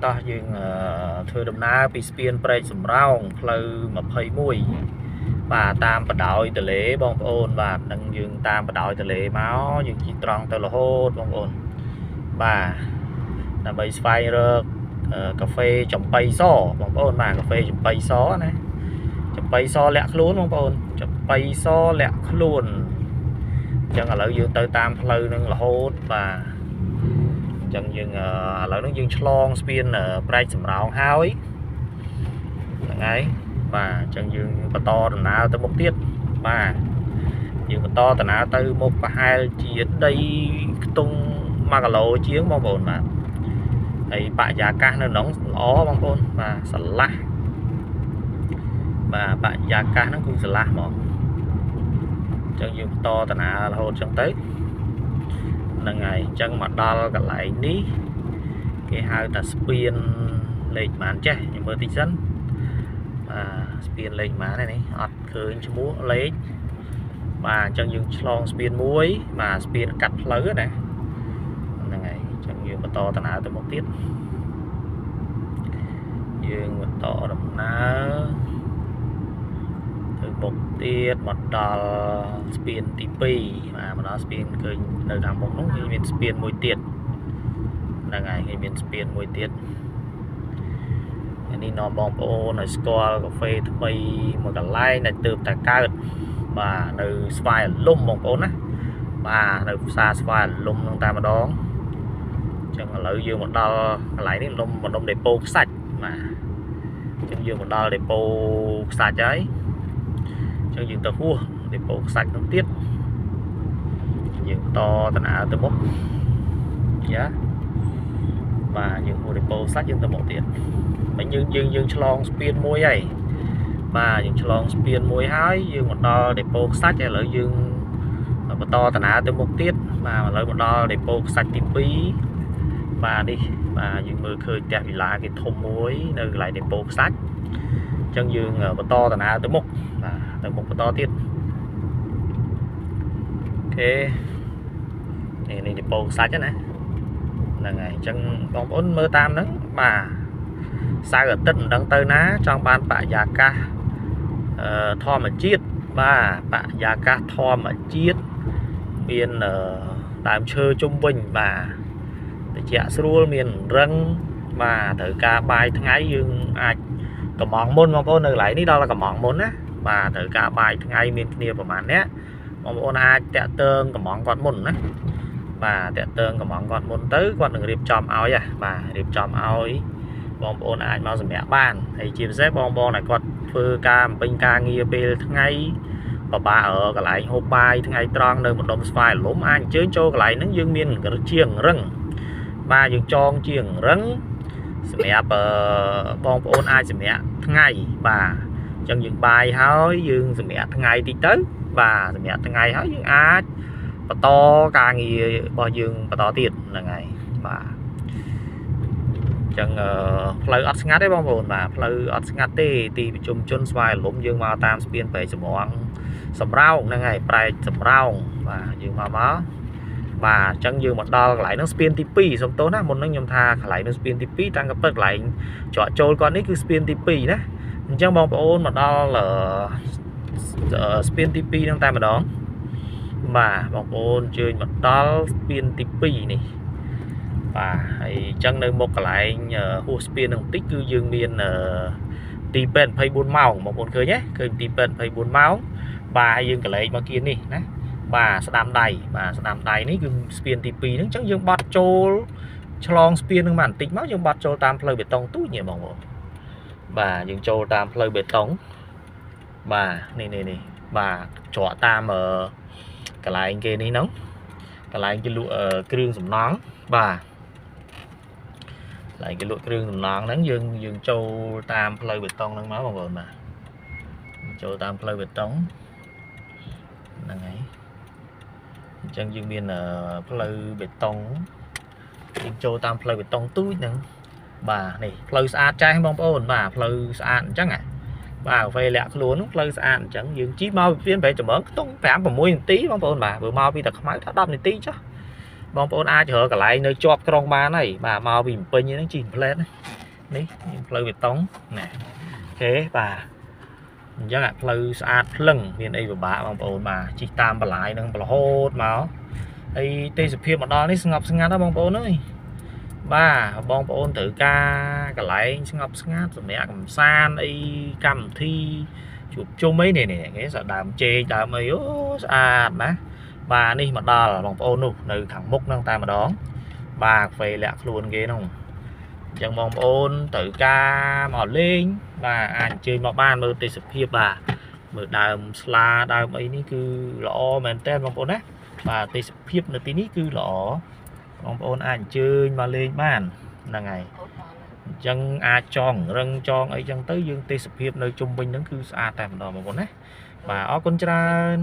តោះយើងធ្វើដំណើរពីស្ពានព្រែកសំរោងផ្លូវ21បាទតាមបណ្ដោយទន្លេបងប្អូនបាទនឹងយើងតាមបណ្ដោយទន្លេមកយើងជិះត្រង់ទៅរហូតបងប្អូនបាទដើម្បីស្វែងរកកាហ្វេចំបៃសបងប្អូនបាទកាហ្វេចំបៃសណាចំបៃសលាក់ខ្លួនបងប្អូនចំបៃសលាក់ខ្លួនអញ្ចឹងឥឡូវយើងទៅតាមផ្លូវនឹងរហូតបាទចឹងយើងឥឡូវនេះយើងឆ្លងស្ពានព្រែកសំរោងហើយហ្នឹងហើយបាទអញ្ចឹងយើងបន្តដំណើរទៅមុខទៀតបាទយើងបន្តដំណើរទៅមុខប្រហែលជាដីខ្ទង់1គីឡូជាងបងប្អូនបាទហើយបរិយាកាសនៅក្នុងល្អបងប្អូនបាទស្រឡះបាទបរិយាកាសហ្នឹងគឺស្រឡះហ្មងអញ្ចឹងយើងបន្តដំណើររហូតអញ្ចឹងទៅហ្នឹងហើយអញ្ចឹងមកដល់កន្លែងនេះគេហៅថាស្ពានលេខប៉ុន្មានចេះខ្ញុំមើលតិចសិនបាទស្ពានលេខប៉ុន្មាននេះអត់ឃើញឈ្មោះលេខបាទអញ្ចឹងយើងឆ្លងស្ពានមួយបាទស្ពានកាត់ផ្លូវណាហ្នឹងហើយអញ្ចឹងយើងបន្តដំណើរទៅមុខទៀតយើងបន្តដំណើរទៅមុខទៀតមកដល់ស្ពានទី2បាទមកដល់ស្ពានឃើញនៅខាងមុខនោះគឺមានស្ពានមួយទៀតហ្នឹងហើយគេមានស្ពានមួយទៀតនេះនាំបងប្អូនឲ្យស្គាល់កាហ្វេថ្មីមួយកន្លែងដែលទើបតែកើតបាទនៅស្វាយអលុំបងប្អូនណាបាទនៅផ្សារស្វាយអលុំហ្នឹងតែម្ដងអញ្ចឹងឥឡូវយើងមកដល់កន្លែងនេះម្ដុំដេប៉ូខ្សាច់បាទអញ្ចឹងយើងមកដល់ដេប៉ូខ្សាច់ហើយអញ្ចឹងយើងទៅហួសដេប៉ូខ្សាច់នោះទៀតយើងបន្តដំណើរទៅមុខយ៉ាបាទយើងហួសដេប៉ូខ្សាច់យើងទៅមុខទៀតហើយយើងឆ្លងស្ពានមួយហើយបាទយើងឆ្លងស្ពានមួយហើយយើងមកដល់ដេប៉ូខ្សាច់ឥឡូវយើងបន្តដំណើរទៅមុខទៀតបាទឥឡូវមកដល់ដេប៉ូខ្សាច់ទី2បាទនេះបាទយើងមើលឃើញផ្ទះវិឡាគេធំមួយនៅកន្លែងដេប៉ូខ្សាច់អញ្ចឹងយើងបន្តដំណើរទៅមុខបាទទៅមុខបន្តទៀតអូខេនេះដេប៉ូខ្សាច់ណាហ្នឹងហើយអញ្ចឹងបងប្អូនមើលតាមហ្នឹងបាទសៅរ៍អាទិត្យមិនដឹងទៅណាចង់បានបរិយាកាសធម្មជាតិបាទបរិយាកាសធម្មជាតិមានដើមឈើជុំវិញបាទត្រជាក់ស្រួលមានរឹងបាទត្រូវការបាយថ្ងៃយើងអាចកំងមុនបងប្អូននៅកន្លែងនេះដល់កំងមុនណាបាទត្រូវការបាយថ្ងៃមានគ្នាប្រហែលអ្នកបងប្អូនអាចតាក់ទងកំងគាត់មុនណាបាទតាក់ទងកំងគាត់មុនទៅគាត់នឹងរៀបចំឲ្យបាទរៀបចំឲ្យបងប្អូនអាចមកសម្រាប់បានហើយជាពិសេសបងប្អូនឲ្យគាត់ធ្វើការបំពេញការងារពេលថ្ងៃបបាកន្លែងហូបបាយថ្ងៃត្រង់នៅម្ដុំស្វាយលំអាចអញ្ជើញចូលកន្លែងហ្នឹងយើងមានជាងរឹងបាទយើងចងជាងរឹងសម្រាប់បងប្អូនអាចសម្រាប់ថ្ងៃបាទអញ្ចឹងយើងបាយហើយយើងសម្រាប់ថ្ងៃតិចទៅបាទសម្រាប់ថ្ងៃហើយយើងអាចបន្តការងាររបស់យើងបន្តទៀតហ្នឹងហើយបាទអញ្ចឹងផ្លូវអត់ស្ងាត់ទេបងប្អូនបាទផ្លូវអត់ស្ងាត់ទេទីប្រជុំជនស្វាយលំយើងមកតាមស្ពានព្រែកសំរោងហ្នឹងហើយព្រែកសំរោងបាទយើងមកបាទអញ្ចឹងយើងមកដល់កន្លែងហ្នឹងស្ពានទី2សុំទោសណាមុនហ្នឹងខ្ញុំថាកន្លែងហ្នឹងស្ពានទី2តាំងពីកន្លែងច្រកចូលគាត់នេះគឺស្ពានទី2ណាអញ្ចឹងបងប្អូនមកដល់ស្ពានទី2ហ្នឹងតែម្ដងបាទបងប្អូនអញ្ជើញមកដល់ស្ពានទី2នេះបាទហើយអញ្ចឹងនៅមុខកន្លែងហួសស្ពាននឹងបន្តិចគឺយើងមានទីពេទ្យ24ម៉ោងបងប្អូនឃើញទេឃើញទីពេទ្យ24ម៉ោងបាទហើយយើងកន្លែងមកគៀននេះណាបាទស្ដាំដៃបាទស្ដាំដៃនេះគឺស្ពានទី2ហ្នឹងអញ្ចឹងយើងបត់ចូលឆ្លងស្ពានហ្នឹងមកបន្តិចមកយើងបត់ចូលតាមផ្លូវបេតុងទូចនេះបងប្អូនបាទយើងចូលតាមផ្លូវបេតុងបាទនេះបាទច្រកតាមកន្លែងគេនេះហ្នឹងកន្លែងគេលក់គ្រឿងសំណង់បាទកន្លែងគេលក់គ្រឿងសំណង់ហ្នឹងយើងចូលតាមផ្លូវបេតុងហ្នឹងមកបងប្អូនបាទចូលតាមផ្លូវបេតុងហ្នឹងហើយអញ្ចឹងយើងមានផ្លូវបេតុងយើងចូលតាមផ្លូវបេតុងទូចហ្នឹងបាទនេះផ្លូវស្អាតចាស់បងប្អូនបាទផ្លូវស្អាតអញ្ចឹងបាទកាហ្វេលាក់ខ្លួនផ្លូវស្អាតអញ្ចឹងយើងជិះមកពីព្រែកចម្រងខ្ទង់5-6នាទីបងប្អូនបាទបើមកពីតាខ្មៅថា10នាទីចុះ bong bóng ai chở cả lại nơi chọp trong ba này bà mau vì mình như nó chỉ lên đấy pleu bê tông nè thế bà chắc là pleu sát lưng miền đây của bà bong bóng bà chỉ tam bà lại nâng bà hốt máu đây tê sụp hiệp mà đó đấy ngọc sinh ngát đó bong bóng ơi ba bong bóng tự ca cả lại ngọc sinh ngát rồi mẹ cầm san ấy cầm thi chụp chung mấy này nè cái sợ đàm chê đàm ấy à má bà đi mà đo là bong bóng nụ nơi thằng múc nâng ta mà đón bà về lạc luôn ghê không chẳng bong bóng tự ca mò lên bà anh chơi mà ban mơ tê sụp hiệp bà mở đàm sla đàm ấy ní cứ lọ mền tên bong bóng á bà tê sụp hiệp nữa tí ní cứ lọ bong bóng anh chơi mà lên bàn là ngày chân a tròn răng tròn ấy chân tới dương tê sụp hiệp nơi trung bình nó cứ xa tạm đó mà còn đấy bà ó con trai